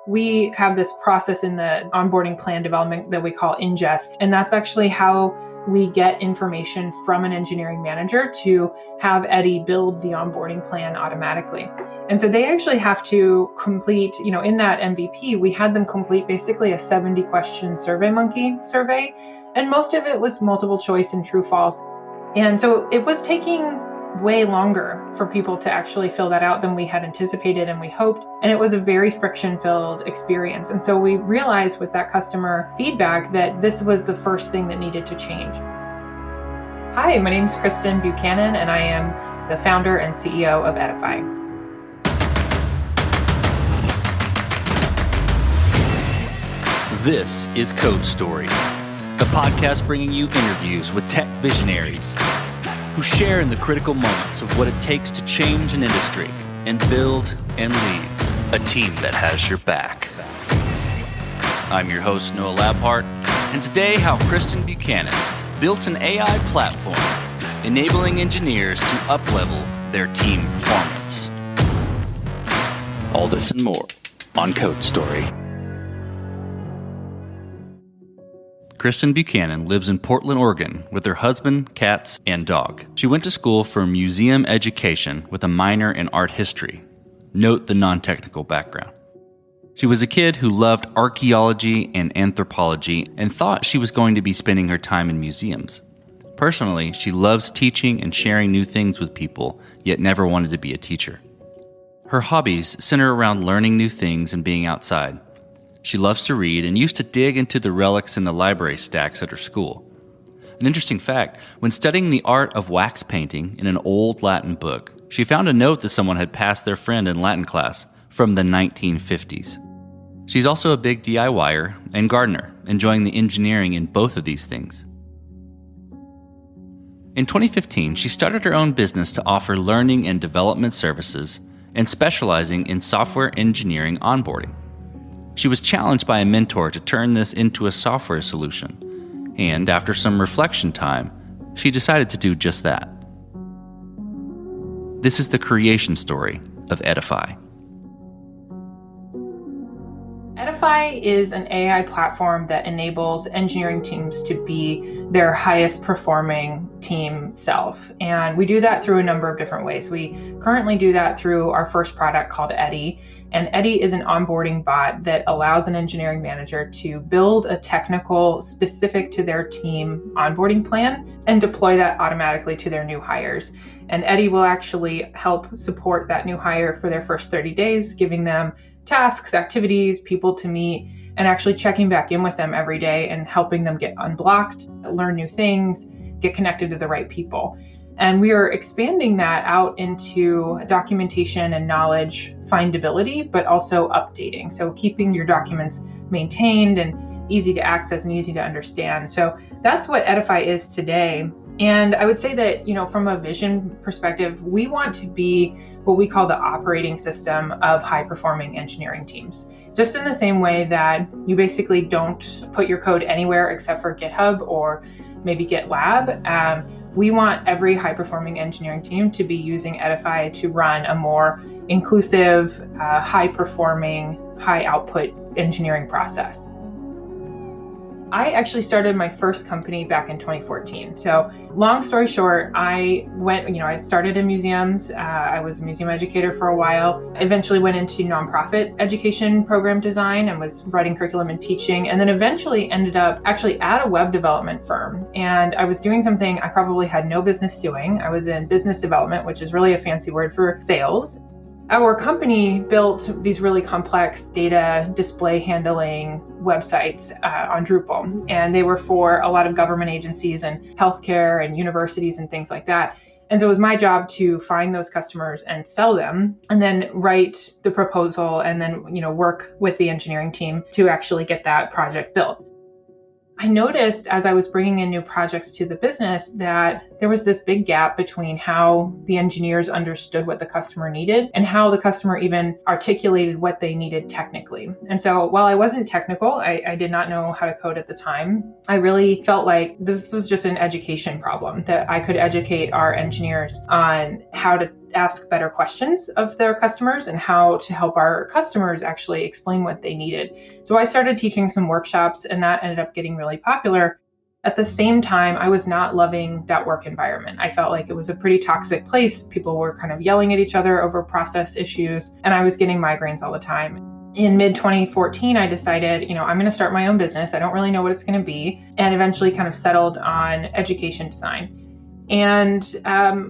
We have this process in the onboarding plan development that we call ingest, and that's actually how we get information from an engineering manager to have Eddie build the onboarding plan automatically. And so they actually have to complete, in that MVP, we had them complete basically a 70-question SurveyMonkey survey, and most of it was multiple choice and true false. And so it was taking way longer for people to actually fill that out than we had anticipated and we hoped. And it was a very friction-filled experience. And so we realized with that customer feedback that this was the first thing that needed to change. Hi, my name is Kristen Buchanan, and I am the founder and CEO of Edify. This is Code Story, the podcast bringing you interviews with tech visionaries who share in the critical moments of what it takes to change an industry and build and lead a team that has your back. I'm your host, Noah Labhart, and today how Kristen Buchanan built an AI platform enabling engineers to up-level their team performance. All this and more on Code Story. Kristen Buchanan lives in Portland, Oregon with her husband, cats, and dog. She went to school for museum education with a minor in art history. Note the non-technical background. She was a kid who loved archeology and anthropology and thought she was going to be spending her time in museums. Personally, she loves teaching and sharing new things with people, yet never wanted to be a teacher. Her hobbies center around learning new things and being outside. She loves to read and used to dig into the relics in the library stacks at her school. An interesting fact, when studying the art of wax painting in an old Latin book, she found a note that someone had passed their friend in Latin class from the 1950s. She's also a big DIYer and gardener, enjoying the engineering in both of these things. In 2015, she started her own business to offer learning and development services and specializing in software engineering onboarding. She was challenged by a mentor to turn this into a software solution, and after some reflection time, she decided to do just that. This is the creation story of Edify. Edify is an AI platform that enables engineering teams to be their highest performing team self. And we do that through a number of different ways. We currently do that through our first product called Eddy. And Eddy is an onboarding bot that allows an engineering manager to build a technical specific to their team onboarding plan and deploy that automatically to their new hires. And Eddy will actually help support that new hire for their first 30 days, giving them tasks, activities, people to meet, and actually checking back in with them every day and helping them get unblocked, learn new things, get connected to the right people. And we are expanding that out into documentation and knowledge findability, but also updating. So keeping your documents maintained and easy to access and easy to understand. So that's what Edify is today. And I would say that, from a vision perspective, we want to be what we call the operating system of high-performing engineering teams. Just in the same way that you basically don't put your code anywhere except for GitHub or maybe GitLab, we want every high-performing engineering team to be using Edify to run a more inclusive, high-performing, high-output engineering process. I actually started my first company back in 2014. So long story short, I started in museums. I was a museum educator for a while, eventually went into nonprofit education program design and was writing curriculum and teaching, and then eventually ended up actually at a web development firm. And I was doing something I probably had no business doing. I was in business development, which is really a fancy word for sales. Our company built these really complex data display handling websites on Drupal, and they were for a lot of government agencies and healthcare and universities and things like that. And so it was my job to find those customers and sell them, and then write the proposal, and then work with the engineering team to actually get that project built. I noticed as I was bringing in new projects to the business that there was this big gap between how the engineers understood what the customer needed and how the customer even articulated what they needed technically. And so while I wasn't technical, I did not know how to code at the time. I really felt like this was just an education problem, that I could educate our engineers on how to ask better questions of their customers and how to help our customers actually explain what they needed. So I started teaching some workshops, and that ended up getting really popular. At the same time, I was not loving that work environment. I felt like it was a pretty toxic place. People were kind of yelling at each other over process issues, and I was getting migraines all the time. In mid-2014, I decided, I'm going to start my own business. I don't really know what it's going to be, and eventually kind of settled on education design and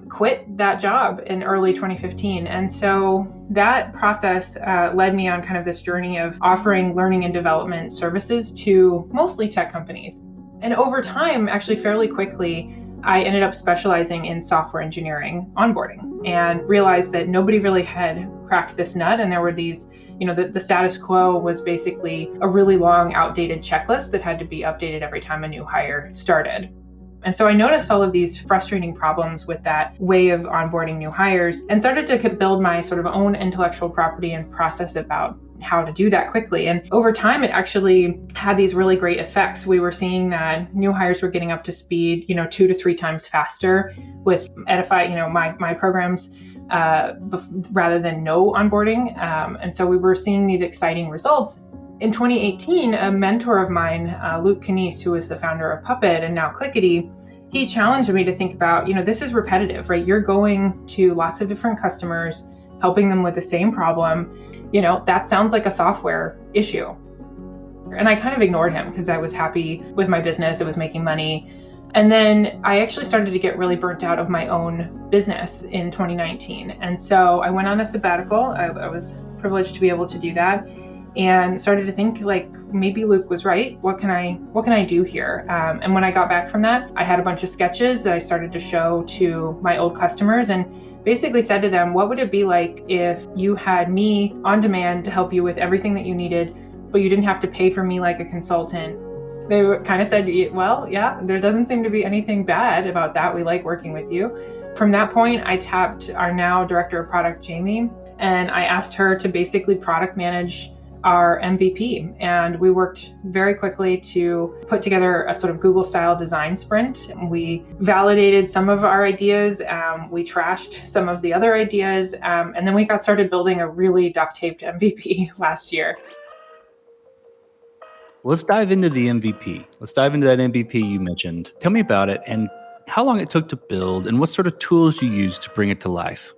quit that job in early 2015. And so that process led me on kind of this journey of offering learning and development services to mostly tech companies. And over time, actually fairly quickly, I ended up specializing in software engineering onboarding and realized that nobody really had cracked this nut. And there were these, the status quo was basically a really long, outdated checklist that had to be updated every time a new hire started. And so I noticed all of these frustrating problems with that way of onboarding new hires and started to build my sort of own intellectual property and process about how to do that quickly. And over time, it actually had these really great effects. We were seeing that new hires were getting up to speed, 2 to 3 times faster with Edify, my programs, rather than no onboarding. And so we were seeing these exciting results. In 2018, a mentor of mine, Luke Canese, who is the founder of Puppet and now Clickety, he challenged me to think about, this is repetitive, right? You're going to lots of different customers, helping them with the same problem. That sounds like a software issue. And I kind of ignored him because I was happy with my business. It was making money. And then I actually started to get really burnt out of my own business in 2019. And so I went on a sabbatical. I was privileged to be able to do that, and started to think maybe Luke was right. What can I do here? And when I got back from that, I had a bunch of sketches that I started to show to my old customers and basically said to them, what would it be like if you had me on demand to help you with everything that you needed, but you didn't have to pay for me like a consultant? They kind of said, well, yeah, there doesn't seem to be anything bad about that. We like working with you. From that point, I tapped our now director of product, Jamie, and I asked her to basically product manage our MVP. And we worked very quickly to put together a sort of Google-style design sprint. We validated some of our ideas, we trashed some of the other ideas, and then we got started building a really duct-taped MVP last year. Let's dive into the MVP. Let's dive into that MVP you mentioned. Tell me about it and how long it took to build and what sort of tools you used to bring it to life.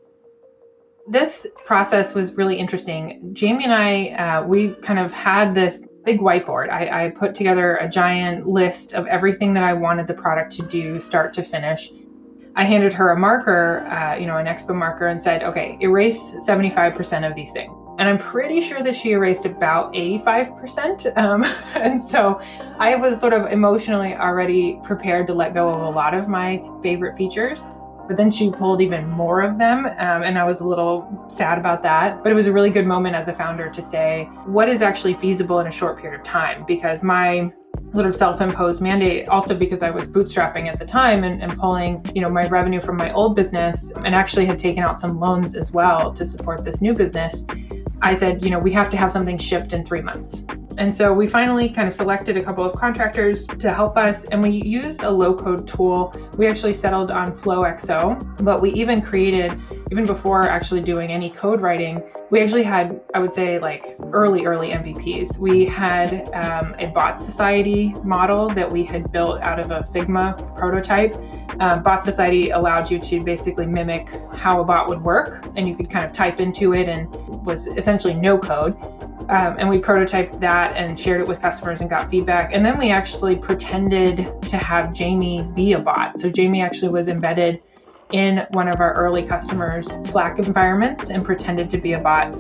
This process was really interesting. Jamie and I, we kind of had this big whiteboard. I put together a giant list of everything that I wanted the product to do, start to finish. I handed her a marker, an Expo marker, and said, okay, erase 75% of these things. And I'm pretty sure that she erased about 85%. And so I was sort of emotionally already prepared to let go of a lot of my favorite features. But then she pulled even more of them, and I was a little sad about that. But it was a really good moment as a founder to say, what is actually feasible in a short period of time? Because my sort of self-imposed mandate, also because I was bootstrapping at the time and pulling, my revenue from my old business, and actually had taken out some loans as well to support this new business, I said, we have to have something shipped in 3 months. And so we finally kind of selected a couple of contractors to help us, and we used a low-code tool. We actually settled on FlowXO, but we even created, even before actually doing any code writing, we actually had, I would say, early MVPs. We had a bot society model that we had built out of a Figma prototype. Bot society allowed you to basically mimic how a bot would work, and you could kind of type into it, and was essentially no code. And we prototyped that and shared it with customers and got feedback. And then we actually pretended to have Jamie be a bot. So Jamie actually was embedded in one of our early customers' Slack environments and pretended to be a bot.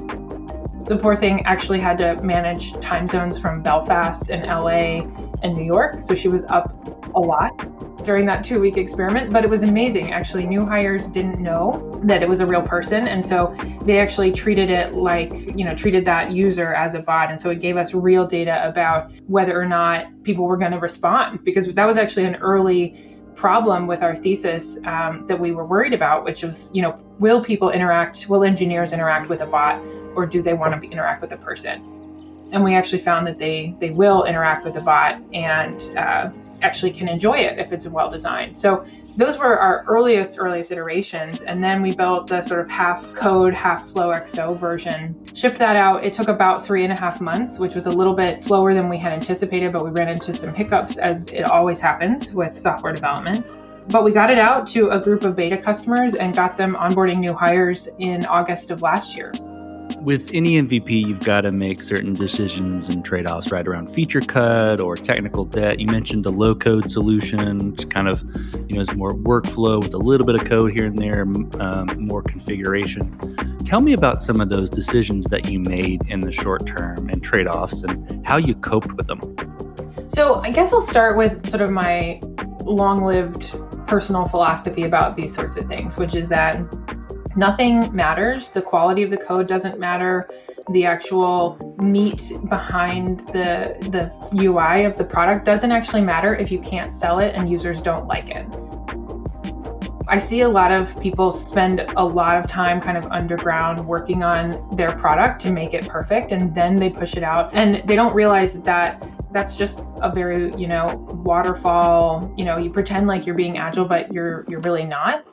The poor thing actually had to manage time zones from Belfast and LA and New York. So she was up a lot during that 2-week experiment, but it was amazing. Actually, new hires didn't know that it was a real person. And so they actually treated it treated that user as a bot. And so it gave us real data about whether or not people were going to respond, because that was actually an early problem with our thesis that we were worried about, which was, will engineers interact with a bot, or do they want to interact with a person? And we actually found that they will interact with the bot, and actually can enjoy it if it's well designed. So those were our earliest iterations. And then we built the sort of half code, half Flow XO version, shipped that out. It took about 3.5 months, which was a little bit slower than we had anticipated, but we ran into some hiccups, as it always happens with software development. But we got it out to a group of beta customers and got them onboarding new hires in August of last year. With any MVP, you've got to make certain decisions and trade-offs right around feature cut or technical debt. You mentioned a low-code solution, which kind of, is more workflow with a little bit of code here and there, more configuration. Tell me about some of those decisions that you made in the short term and trade-offs and how you coped with them. So I guess I'll start with sort of my long-lived personal philosophy about these sorts of things, which is that nothing matters. The quality of the code doesn't matter. The actual meat behind the UI of the product doesn't actually matter if you can't sell it and users don't like it. I see a lot of people spend a lot of time kind of underground working on their product to make it perfect, and then they push it out, and they don't realize that that's just a very, waterfall, you pretend like you're being agile, but you're really not.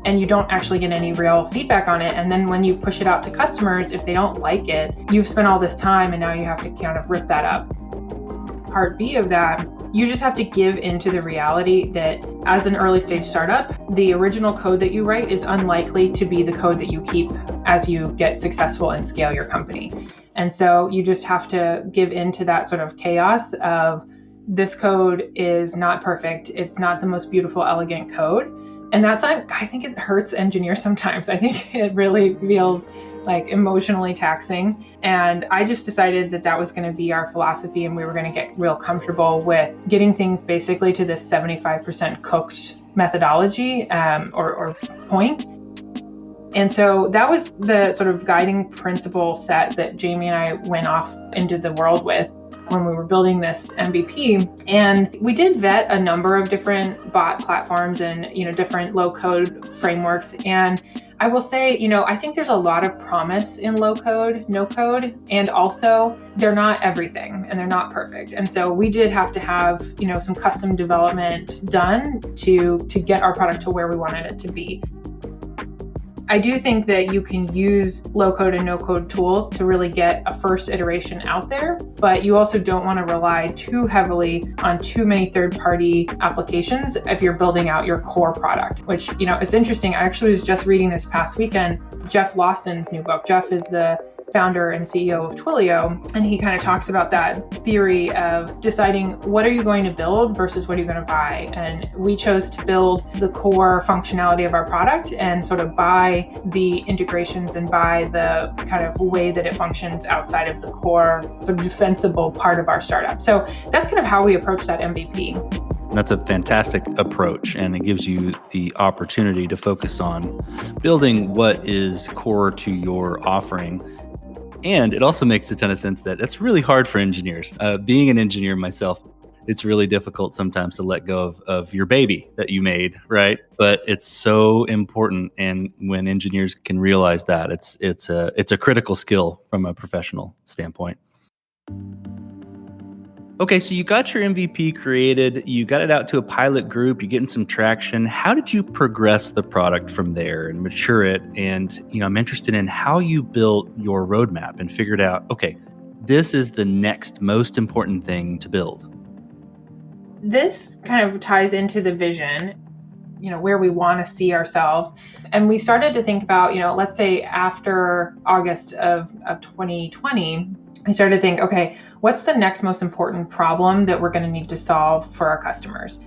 And you don't actually get any real feedback on it. And then when you push it out to customers, if they don't like it, you've spent all this time and now you have to kind of rip that up. Part B of that, you just have to give into the reality that as an early stage startup, the original code that you write is unlikely to be the code that you keep as you get successful and scale your company. And so you just have to give into that sort of chaos of this code is not perfect. It's not the most beautiful, elegant code. And I think it hurts engineers sometimes. I think it really feels like emotionally taxing. And I just decided that was going to be our philosophy, and we were going to get real comfortable with getting things basically to this 75% cooked methodology or point. And so that was the sort of guiding principle set that Jamie and I went off into the world with when we were building this MVP. And we did vet a number of different bot platforms and, different low code frameworks. And I will say, I think there's a lot of promise in low code, no code, and also they're not everything and they're not perfect. And so we did have to have, some custom development done to get our product to where we wanted it to be. I do think that you can use low code and no code tools to really get a first iteration out there, but you also don't want to rely too heavily on too many third-party applications if you're building out your core product, which, it's interesting. I actually was just reading this past weekend, Jeff Lawson's new book. Jeff is the founder and CEO of Twilio, and he kind of talks about that theory of deciding what are you going to build versus what are you going to buy. And we chose to build the core functionality of our product and sort of buy the integrations and buy the kind of way that it functions outside of the core sort of defensible part of our startup. So that's kind of how we approach that MVP. That's a fantastic approach, and it gives you the opportunity to focus on building what is core to your offering. And it also makes a ton of sense that it's really hard for engineers. Being an engineer myself, it's really difficult sometimes to let go of your baby that you made, right? But it's so important, and when engineers can realize that, it's a critical skill from a professional standpoint. Okay, so you got your MVP created, you got it out to a pilot group, you're getting some traction. How did you progress the product from there and mature it? And, I'm interested in how you built your roadmap and figured out, okay, this is the next most important thing to build. This kind of ties into the vision, where we want to see ourselves. And we started to think about, let's say after August of 2020, I started to think, okay, what's the next most important problem that we're going to need to solve for our customers?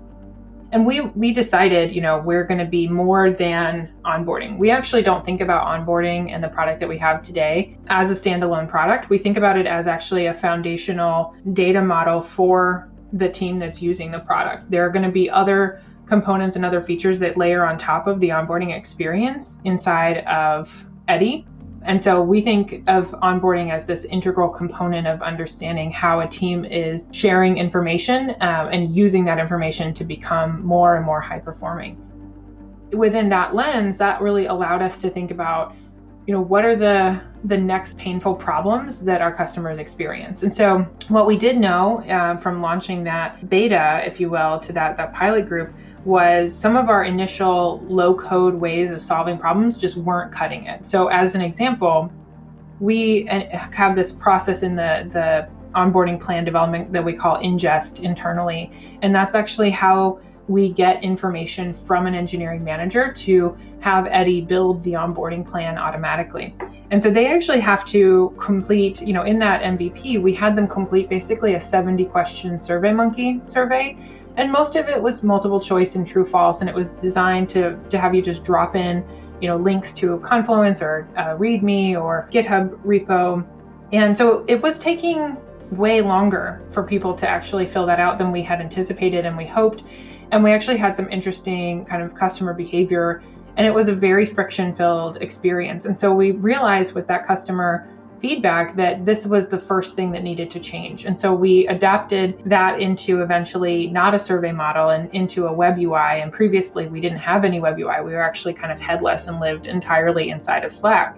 And we decided, we're going to be more than onboarding. We actually don't think about onboarding and the product that we have today as a standalone product. We think about it as actually a foundational data model for the team that's using the product. There are going to be other components and other features that layer on top of the onboarding experience inside of Edi. And so we think of onboarding as this integral component of understanding how a team is sharing information and using that information to become more and more high performing. Within that lens, that really allowed us to think about what are the next painful problems that our customers experience. And so what we did know from launching that beta, if you will, to that pilot group was some of our initial low code ways of solving problems just weren't cutting it. So as an example, we have this process in the onboarding plan development that we call ingest internally. And that's actually how we get information from an engineering manager to have Eddie build the onboarding plan automatically. And so they actually have to complete, in that MVP, we had them complete basically a 70-question SurveyMonkey survey. And most of it was multiple choice and true false. And it was designed to have you just drop in, links to Confluence or README or GitHub repo. And so it was taking way longer for people to actually fill that out than we had anticipated and we hoped. And we actually had some interesting kind of customer behavior, and it was a very friction-filled experience. And so we realized with that customer feedback that this was the first thing that needed to change. And so we adapted that into eventually not a survey model and into a web UI. And previously we didn't have any web UI. We were actually kind of headless and lived entirely inside of Slack.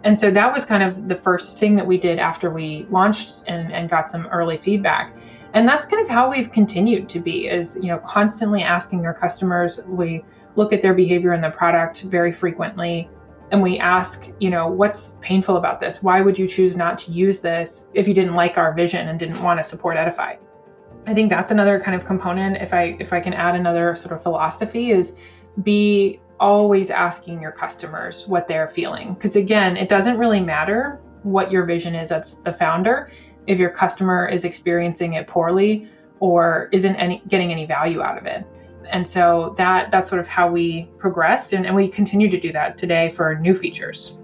And so that was kind of the first thing that we did after we launched and got some early feedback. And that's kind of how we've continued to be, is, constantly asking our customers. We look at their behavior in the product very frequently, and we ask, what's painful about this? Why would you choose not to use this if you didn't like our vision and didn't want to support Edify? I think that's another kind of component. If I can add another sort of philosophy, is be always asking your customers what they're feeling. Because again, it doesn't really matter what your vision is as the founder if your customer is experiencing it poorly or isn't getting any value out of it. And so that's sort of how we progressed, and we continue to do that today for new features.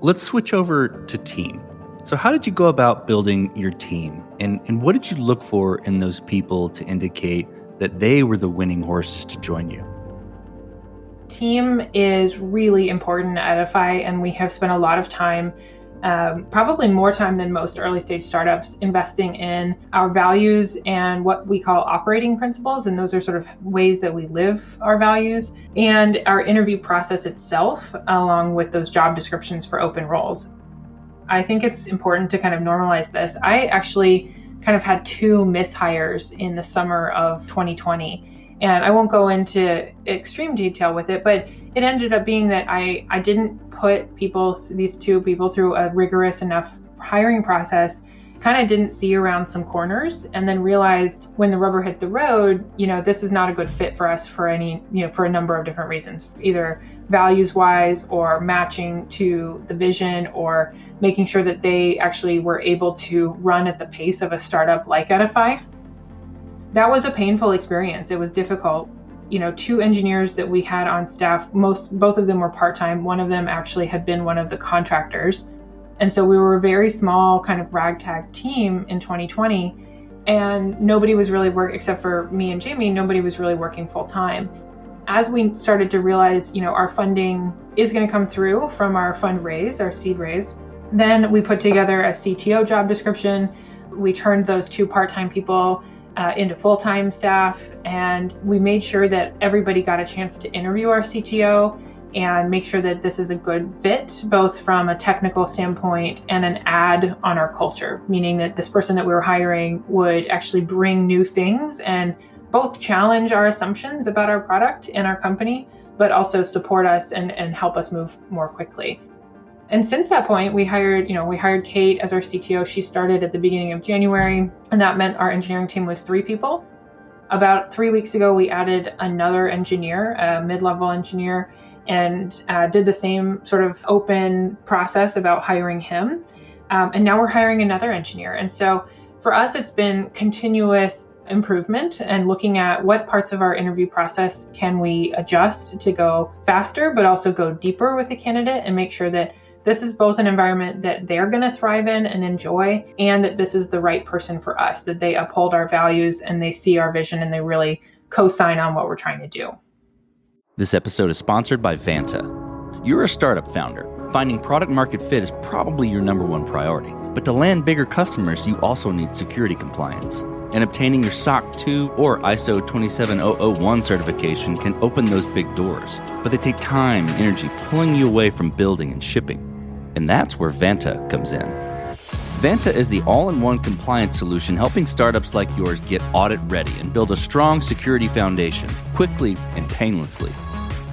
Let's switch over to team. So how did you go about building your team? And what did you look for in those people to indicate that they were the winning horses to join you? Team is really important at Edify, and we have spent a lot of time, probably more time than most early stage startups, investing in our values and what we call operating principles. And those are sort of ways that we live our values, and our interview process itself, along with those job descriptions for open roles. I think it's important to kind of normalize this. I actually kind of had 2 mishires in the summer of 2020. And I won't go into extreme detail with it, but it ended up being that I didn't put these 2 people through a rigorous enough hiring process, kind of didn't see around some corners, and then realized when the rubber hit the road, this is not a good fit for us for a number of different reasons, either values wise or matching to the vision or making sure that they actually were able to run at the pace of a startup like Edify. That was a painful experience. It was difficult. 2 engineers that we had on staff, both of them were part-time. One of them actually had been one of the contractors. And so we were a very small kind of ragtag team in 2020, and nobody was really except for me and Jamie, nobody was really working full time. As we started to realize, our funding is going to come through from our fundraise, our seed raise, then we put together a CTO job description. We turned those 2 part-time people into full-time staff, and we made sure that everybody got a chance to interview our CTO and make sure that this is a good fit, both from a technical standpoint and an add on our culture, meaning that this person that we were hiring would actually bring new things and both challenge our assumptions about our product and our company, but also support us and help us move more quickly. And since that point, we hired Kate as our CTO. She started at the beginning of January, and that meant our engineering team was 3 people. About 3 weeks ago, we added another engineer, a mid-level engineer, and did the same sort of open process about hiring him. And now we're hiring another engineer. And so for us, it's been continuous improvement and looking at what parts of our interview process can we adjust to go faster, but also go deeper with the candidate and make sure that this is both an environment that they're going to thrive in and enjoy, and that this is the right person for us, that they uphold our values and they see our vision and they really co-sign on what we're trying to do. This episode is sponsored by Vanta. You're a startup founder. Finding product market fit is probably your number 1 priority. But to land bigger customers, you also need security compliance. And obtaining your SOC 2 or ISO 27001 certification can open those big doors. But they take time and energy pulling you away from building and shipping. And that's where Vanta comes in. Vanta is the all-in-one compliance solution helping startups like yours get audit ready and build a strong security foundation quickly and painlessly.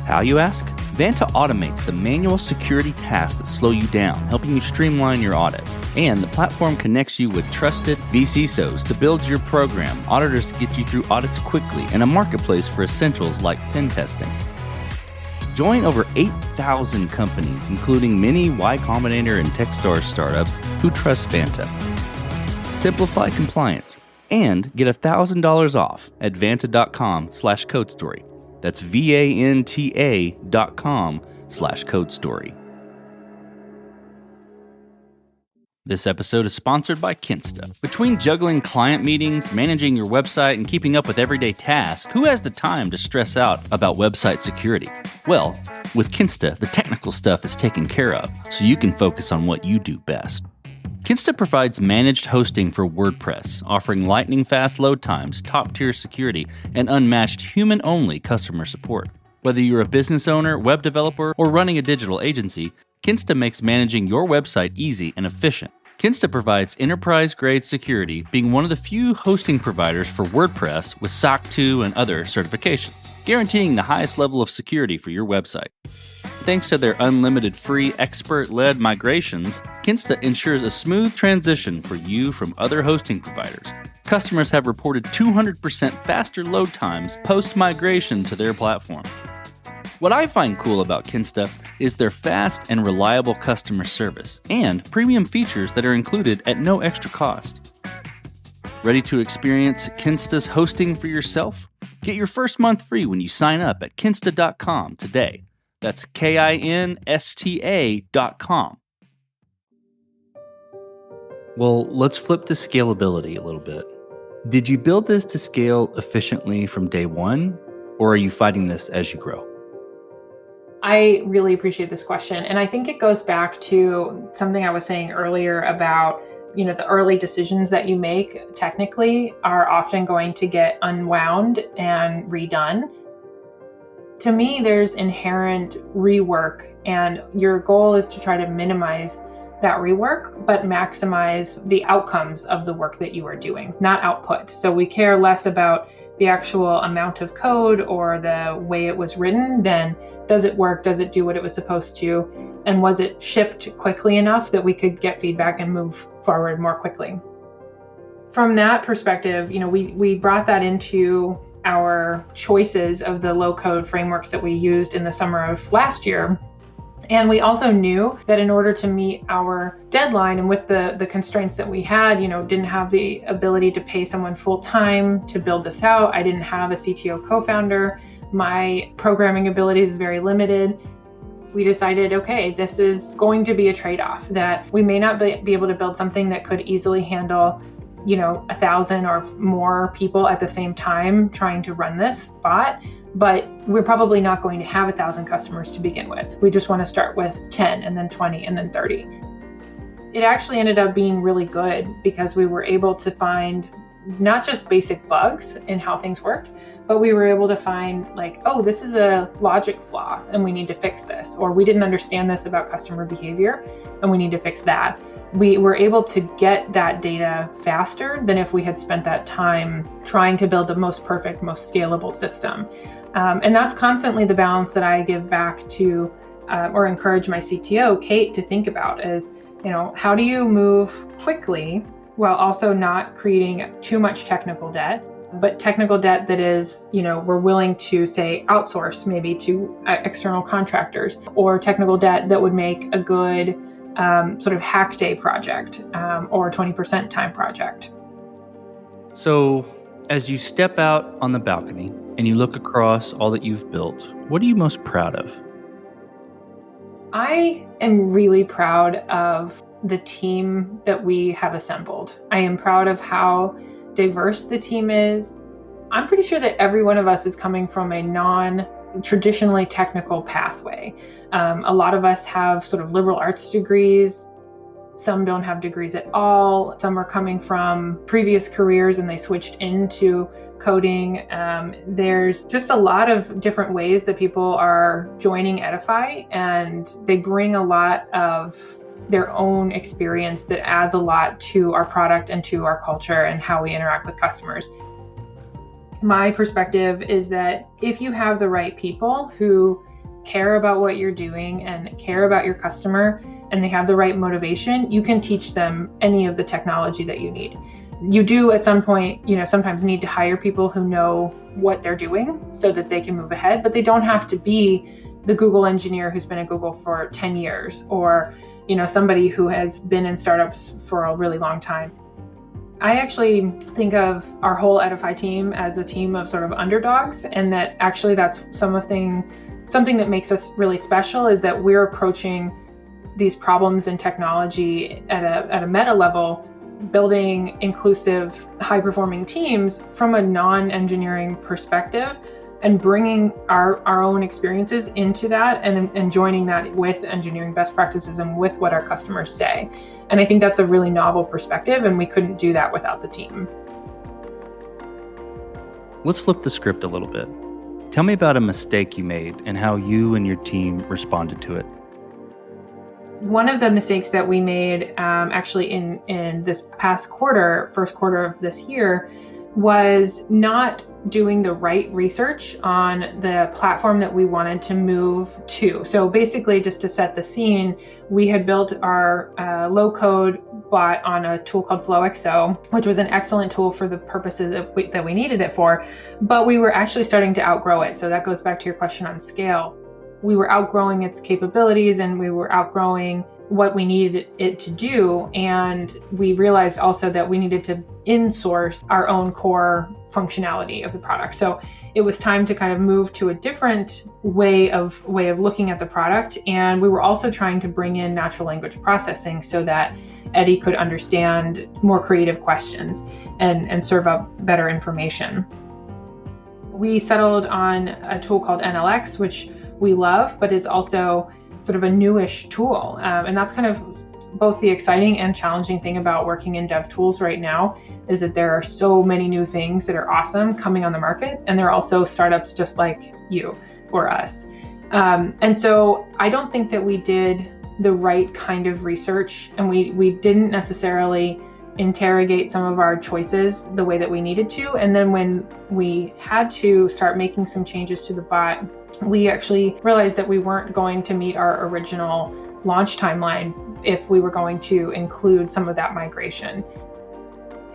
How, you ask? Vanta automates the manual security tasks that slow you down, helping you streamline your audit. And the platform connects you with trusted VCSOs to build your program, auditors to get you through audits quickly, and a marketplace for essentials like pen testing. Join over 8,000 companies, including many Y Combinator and Techstars startups who trust Vanta. Simplify compliance and get $1,000 off at vanta.com/codestory. That's VANTA.com/codestory. This episode is sponsored by Kinsta. Between juggling client meetings, managing your website, and keeping up with everyday tasks, who has the time to stress out about website security? Well, with Kinsta, the technical stuff is taken care of, so you can focus on what you do best. Kinsta provides managed hosting for WordPress, offering lightning-fast load times, top-tier security, and unmatched human-only customer support. Whether you're a business owner, web developer, or running a digital agency, Kinsta makes managing your website easy and efficient. Kinsta provides enterprise-grade security, being one of the few hosting providers for WordPress with SOC 2 and other certifications, guaranteeing the highest level of security for your website. Thanks to their unlimited free expert-led migrations, Kinsta ensures a smooth transition for you from other hosting providers. Customers have reported 200% faster load times post-migration to their platform. What I find cool about Kinsta is their fast and reliable customer service and premium features that are included at no extra cost. Ready to experience Kinsta's hosting for yourself? Get your first month free when you sign up at kinsta.com today. That's KINSTA.com. Well, let's flip to scalability a little bit. Did you build this to scale efficiently from day one, or are you fighting this as you grow? I really appreciate this question. And I think it goes back to something I was saying earlier about, the early decisions that you make technically are often going to get unwound and redone. To me, there's inherent rework, and your goal is to try to minimize that rework, but maximize the outcomes of the work that you are doing, not output. So we care less about the actual amount of code or the way it was written than does it work, does it do what it was supposed to, and was it shipped quickly enough that we could get feedback and move forward more quickly. From that perspective, we brought that into our choices of the low-code frameworks that we used in the summer of last year. And we also knew that in order to meet our deadline and with the constraints that we had, didn't have the ability to pay someone full-time to build this out. I didn't have a CTO co-founder. My programming ability is very limited. We decided, okay, this is going to be a trade-off, that we may not be able to build something that could easily handle 1,000 or more people at the same time trying to run this bot, but we're probably not going to have 1,000 customers to begin with. We just want to start with 10 and then 20 and then 30. It actually ended up being really good because we were able to find not just basic bugs in how things worked, but we were able to find this is a logic flaw and we need to fix this, or we didn't understand this about customer behavior and we need to fix that. We were able to get that data faster than if we had spent that time trying to build the most perfect, most scalable system. And that's constantly the balance that I give back to or encourage my CTO, Kate, to think about is, how do you move quickly while also not creating too much technical debt, but technical debt that is, we're willing to say outsource maybe to external contractors, or technical debt that would make a good sort of hack day project or 20% time project. So as you step out on the balcony and you look across all that you've built, what are you most proud of? I am really proud of the team that we have assembled. I am proud of how diverse the team is. I'm pretty sure that every one of us is coming from a non-traditionally technical pathway. A lot of us have sort of liberal arts degrees. Some don't have degrees at all. Some are coming from previous careers and they switched into coding. There's just a lot of different ways that people are joining Edify, and they bring a lot of their own experience that adds a lot to our product and to our culture and how we interact with customers. My perspective is that if you have the right people who care about what you're doing and care about your customer, and they have the right motivation, you can teach them any of the technology that you need. You do at some point, sometimes need to hire people who know what they're doing so that they can move ahead, but they don't have to be the Google engineer who's been at Google for 10 years or, somebody who has been in startups for a really long time. I actually think of our whole Edify team as a team of sort of underdogs, and that actually that's something that makes us really special is that we're approaching these problems in technology at a meta level, building inclusive, high-performing teams from a non-engineering perspective, and bringing our own experiences into that and joining that with engineering best practices and with what our customers say. And I think that's a really novel perspective, and we couldn't do that without the team. Let's flip the script a little bit. Tell me about a mistake you made and how you and your team responded to it. One of the mistakes that we made actually in this past quarter, first quarter of this year, was not doing the right research on the platform that we wanted to move to. So basically, just to set the scene, we had built our low-code bot on a tool called FlowXO, which was an excellent tool for the purposes that we needed it for, but we were actually starting to outgrow it. So that goes back to your question on scale. We were outgrowing its capabilities and we were outgrowing what we needed it to do. And we realized also that we needed to insource our own core functionality of the product. So it was time to kind of move to a different way of looking at the product. And we were also trying to bring in natural language processing so that Eddie could understand more creative questions and serve up better information. We settled on a tool called NLX, which we love, but is also sort of a newish tool. And that's kind of both the exciting and challenging thing about working in dev tools right now is that there are so many new things that are awesome coming on the market. And there are also startups just like you or us. And so I don't think that we did the right kind of research, and we didn't necessarily interrogate some of our choices the way that we needed to. And then when we had to start making some changes to the bot, we actually realized that we weren't going to meet our original launch timeline if we were going to include some of that migration.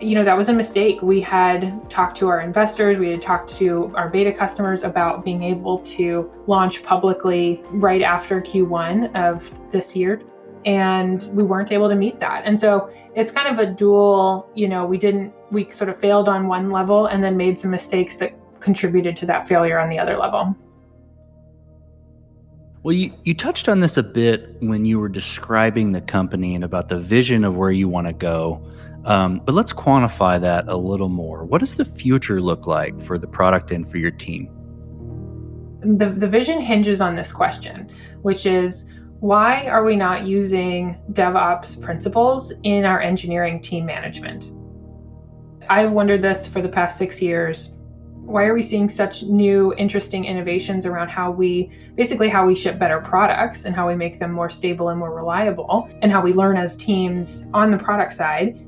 That was a mistake. We had talked to our investors, we had talked to our beta customers about being able to launch publicly right after Q1 of this year, and we weren't able to meet that. And so it's kind of a dual, we sort of failed on one level and then made some mistakes that contributed to that failure on the other level. Well, you touched on this a bit when you were describing the company and about the vision of where you want to go. But let's quantify that a little more. What does the future look like for the product and for your team? The vision hinges on this question, which is, why are we not using DevOps principles in our engineering team management? I've wondered this for the past 6 years. Why are we seeing such new, interesting innovations around how we ship better products and how we make them more stable and more reliable, and how we learn as teams on the product side?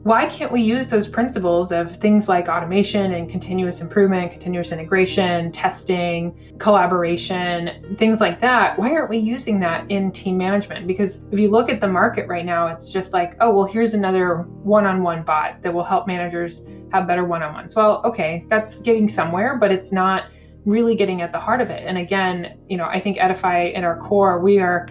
Why can't we use those principles of things like automation and continuous improvement, continuous integration, testing, collaboration, things like that? Why aren't we using that in team management? Because if you look at the market right now, it's just like, oh, well, here's another one-on-one bot that will help managers have better one-on-ones. Well, okay, that's getting somewhere, but it's not really getting at the heart of it. And again, I think Edify in our core, we're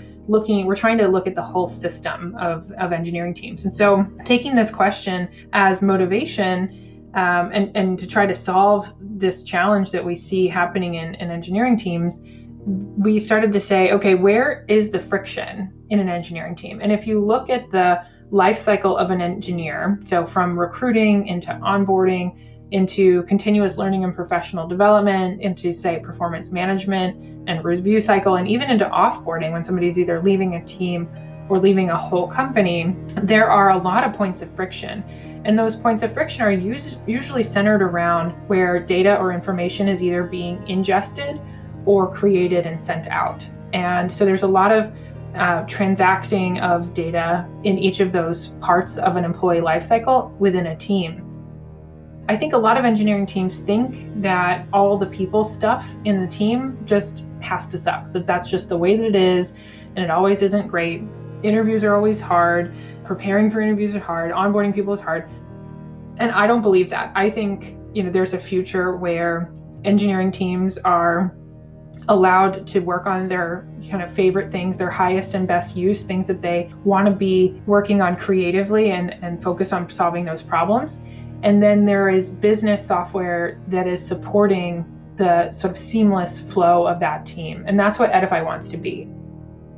trying to look at the whole system of engineering teams. And so taking this question as motivation and to try to solve this challenge that we see happening in engineering teams, we started to say, okay, where is the friction in an engineering team? And if you look at the life cycle of an engineer, so from recruiting into onboarding, into continuous learning and professional development, into, say, performance management and review cycle, and even into offboarding when somebody's either leaving a team or leaving a whole company, there are a lot of points of friction. And those points of friction are usually centered around where data or information is either being ingested or created and sent out. And so there's a lot of transacting of data in each of those parts of an employee lifecycle within a team. I think a lot of engineering teams think that all the people stuff in the team just has to suck, that that's just the way that it is, and it always isn't great. Interviews are always hard, preparing for interviews are hard, onboarding people is hard. And I don't believe that. I think, there's a future where engineering teams are allowed to work on their kind of favorite things, their highest and best use, things that they want to be working on creatively and focus on solving those problems. And then there is business software that is supporting the sort of seamless flow of that team. And that's what Edify wants to be.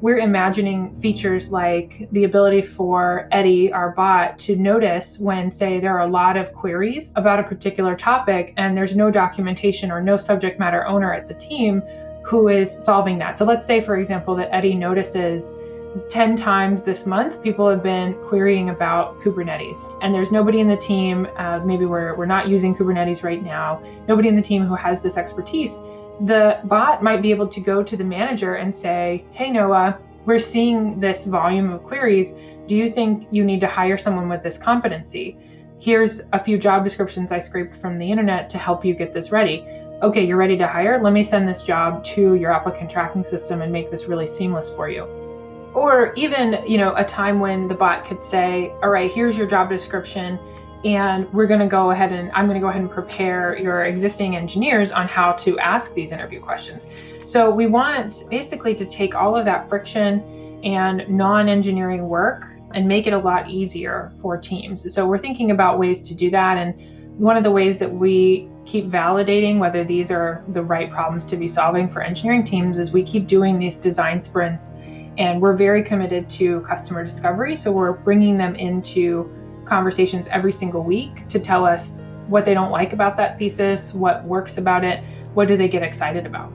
We're imagining features like the ability for Eddie, our bot, to notice when, say, there are a lot of queries about a particular topic and there's no documentation or no subject matter owner at the team who is solving that. So let's say, for example, that Eddie notices 10 times this month, people have been querying about Kubernetes, and there's nobody in the team, maybe we're not using Kubernetes right now, nobody in the team who has this expertise. The bot might be able to go to the manager and say, hey, Noah, we're seeing this volume of queries. Do you think you need to hire someone with this competency? Here's a few job descriptions I scraped from the internet to help you get this ready. Okay, you're ready to hire? Let me send this job to your applicant tracking system and make this really seamless for you. Or even, a time when the bot could say, all right, here's your job description, and I'm going to go ahead and prepare your existing engineers on how to ask these interview questions. So we want basically to take all of that friction and non-engineering work and make it a lot easier for teams. So we're thinking about ways to do that. And one of the ways that we keep validating whether these are the right problems to be solving for engineering teams is we keep doing these design sprints. And we're very committed to customer discovery. So we're bringing them into conversations every single week to tell us what they don't like about that thesis, what works about it, what do they get excited about.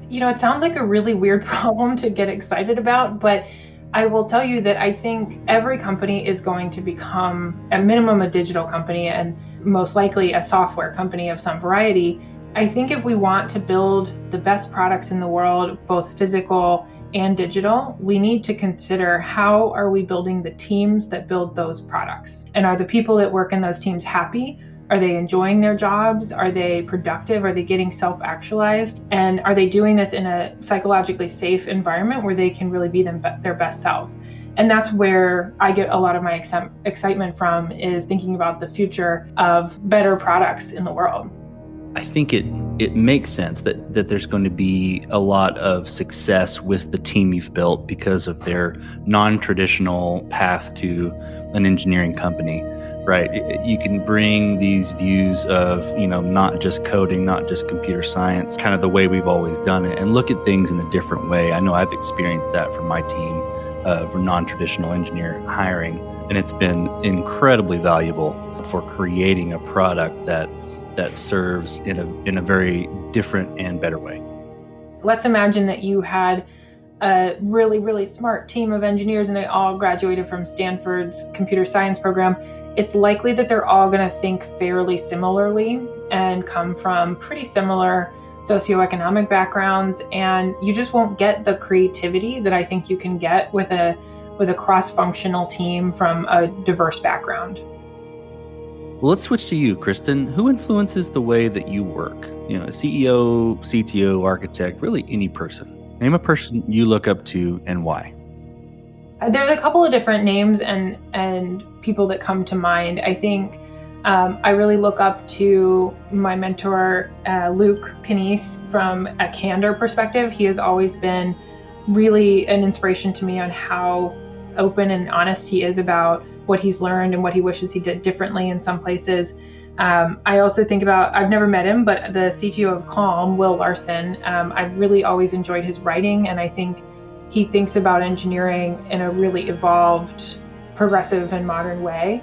It sounds like a really weird problem to get excited about, but I will tell you that I think every company is going to become, at minimum, a digital company and most likely a software company of some variety. I think if we want to build the best products in the world, both physical and digital, we need to consider how are we building the teams that build those products? And are the people that work in those teams happy? Are they enjoying their jobs? Are they productive? Are they getting self-actualized? And are they doing this in a psychologically safe environment where they can really be their best self? And that's where I get a lot of my excitement from, is thinking about the future of better products in the world. I think it makes sense that there's going to be a lot of success with the team you've built because of their non-traditional path to an engineering company, right? You can bring these views of, not just coding, not just computer science, kind of the way we've always done it, and look at things in a different way. I know I've experienced that from my team of non-traditional engineer hiring, and it's been incredibly valuable for creating a product that serves in a very different and better way. Let's imagine that you had a really, really smart team of engineers and they all graduated from Stanford's computer science program. It's likely that they're all going to think fairly similarly and come from pretty similar socioeconomic backgrounds, and you just won't get the creativity that I think you can get with a cross-functional team from a diverse background. Well, let's switch to you, Kristen. Who influences the way that you work? A CEO, CTO, architect, really any person. Name a person you look up to and why. There's a couple of different names and people that come to mind. I think I really look up to my mentor, Luke Canese, from a candor perspective. He has always been really an inspiration to me on how open and honest he is about what he's learned and what he wishes he did differently in some places. I also think about, I've never met him, but the CTO of Calm, Will Larson, I've really always enjoyed his writing, and I think he thinks about engineering in a really evolved, progressive, and modern way.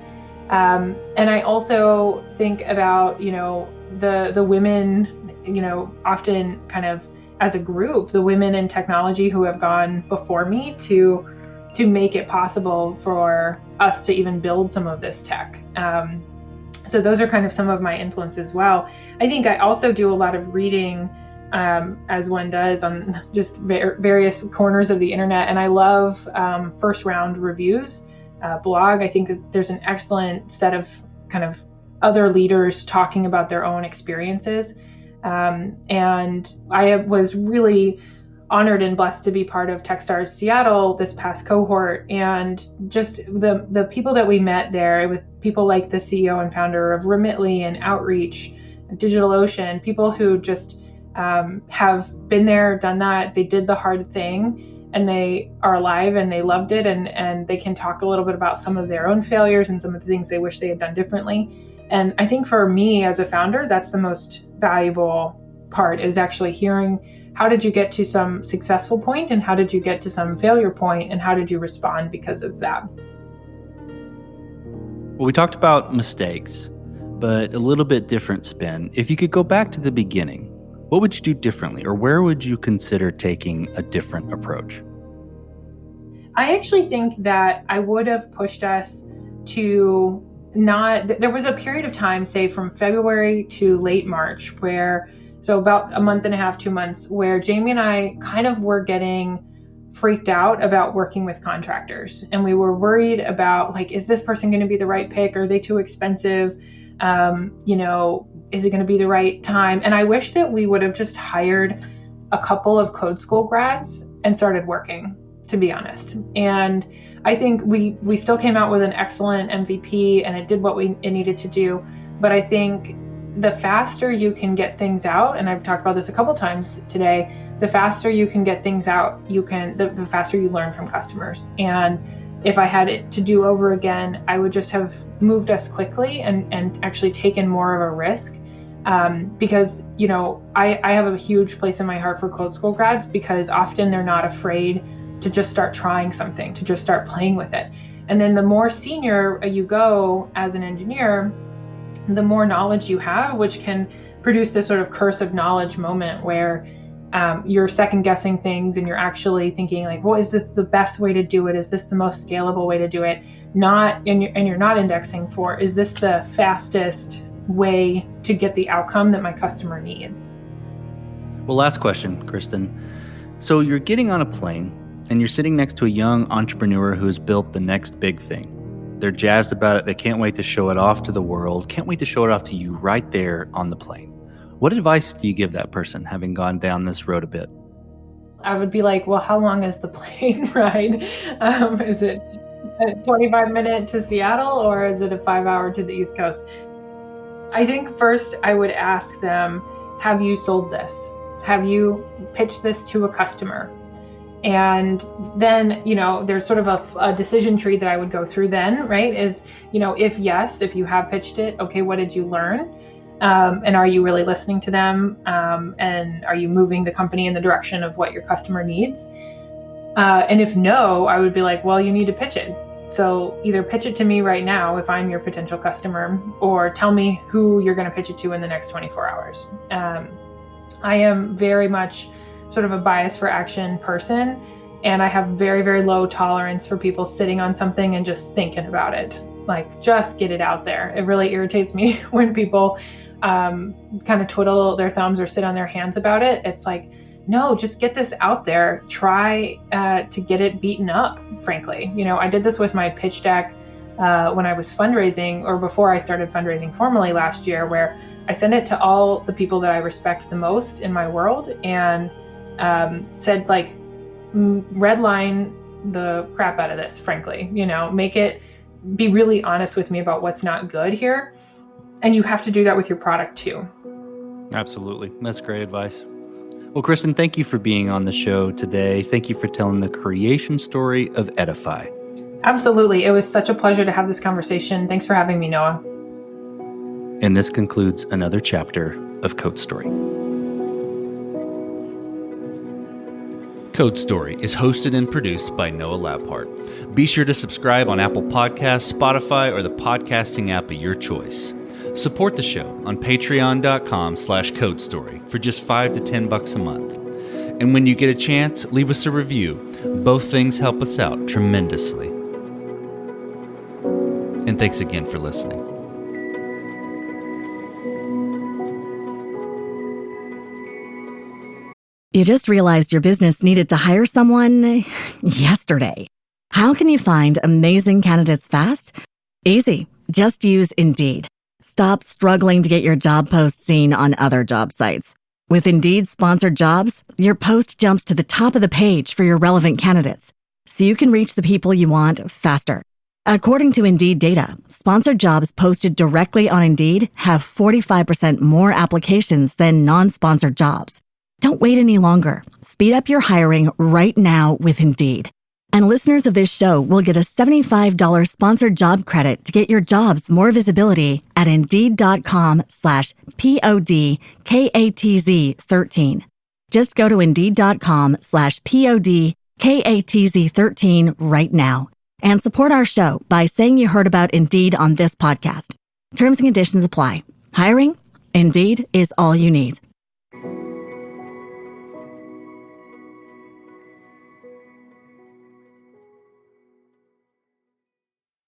And I also think about, the women, often kind of as a group, the women in technology who have gone before me to to make it possible for us to even build some of this tech. So those are kind of some of my influences as well. I think I also do a lot of reading, as one does, on just various corners of the internet. And I love first round reviews, blog. I think that there's an excellent set of kind of other leaders talking about their own experiences. And I was really honored and blessed to be part of Techstars Seattle this past cohort, and just the people that we met there, with people like the CEO and founder of Remitly and Outreach, DigitalOcean, people who just have been there, done that. They did the hard thing, and they are alive, and they loved it, and they can talk a little bit about some of their own failures and some of the things they wish they had done differently. And I think for me as a founder, that's the most valuable part, is actually hearing, how did you get to some successful point, and how did you get to some failure point, and how did you respond because of that? Well, we talked about mistakes, but a little bit different spin. If you could go back to the beginning, what would you do differently, or where would you consider taking a different approach? I actually think that I would have pushed us to there was a period of time, say from February to late March, so about a month and a half, 2 months, where Jamie and I kind of were getting freaked out about working with contractors. And we were worried about, like, is this person going to be the right pick? Are they too expensive? Is it going to be the right time? And I wish that we would have just hired a couple of code school grads and started working, to be honest. And I think we still came out with an excellent MVP, and it did what it needed to do. But I think the faster you can get things out, and I've talked about this a couple times today, the faster you can get things out, the faster you learn from customers. And if I had it to do over again, I would just have moved us quickly and actually taken more of a risk. Because, I have a huge place in my heart for code school grads, because often they're not afraid to just start trying something, to just start playing with it. And then the more senior you go as an engineer, the more knowledge you have, which can produce this sort of curse of knowledge moment where you're second guessing things, and you're actually thinking like, well, is this the best way to do it? Is this the most scalable way to do it? And you're not indexing for, is this the fastest way to get the outcome that my customer needs? Well, last question, Kristen. So you're getting on a plane, and you're sitting next to a young entrepreneur who has built the next big thing. They're jazzed about it. They can't wait to show it off to the world. Can't wait to show it off to you right there on the plane. What advice do you give that person, having gone down this road a bit? I would be like, well, how long is the plane ride? Is it a 25-minute to Seattle, or is it a 5-hour to the East Coast? I think first I would ask them, have you sold this? Have you pitched this to a customer? And then, there's sort of a decision tree that I would go through then, right? Is, if yes, if you have pitched it, okay, what did you learn? And are you really listening to them? And are you moving the company in the direction of what your customer needs? And if no, I would be like, well, you need to pitch it. So either pitch it to me right now if I'm your potential customer, or tell me who you're going to pitch it to in the next 24 hours. I am very much sort of a bias for action person, and I have very, very low tolerance for people sitting on something and just thinking about it. Like, just get it out there. It really irritates me when people kind of twiddle their thumbs or sit on their hands about it. It's like, no, just get this out there. Try to get it beaten up, frankly. I did this with my pitch deck when I was fundraising, or before I started fundraising formally last year, where I sent it to all the people that I respect the most in my world, and said, like, redline the crap out of this, frankly. Make it, be really honest with me about what's not good here. And you have to do that with your product too. Absolutely. That's great advice. Well, Kristen, thank you for being on the show today. Thank you for telling the creation story of Edify. Absolutely. It was such a pleasure to have this conversation. Thanks for having me, Noah. And this concludes another chapter of Code Story. Code Story is hosted and produced by Noah Labhart. Be sure to subscribe on Apple Podcasts, Spotify, or the podcasting app of your choice. Support the show on patreon.com/codestory for just $5 to $10 a month. And when you get a chance, leave us a review. Both things help us out tremendously. And thanks again for listening. You just realized your business needed to hire someone yesterday. How can you find amazing candidates fast? Easy. Just use Indeed. Stop struggling to get your job post seen on other job sites. With Indeed sponsored jobs, your post jumps to the top of the page for your relevant candidates, so you can reach the people you want faster. According to Indeed data, sponsored jobs posted directly on Indeed have 45% more applications than non-sponsored jobs. Don't wait any longer. Speed up your hiring right now with Indeed. And listeners of this show will get a $75 sponsored job credit to get your jobs more visibility at Indeed.com/PODKATZ13. Just go to Indeed.com/PODKATZ13 right now and support our show by saying you heard about Indeed on this podcast. Terms and conditions apply. Hiring? Indeed is all you need.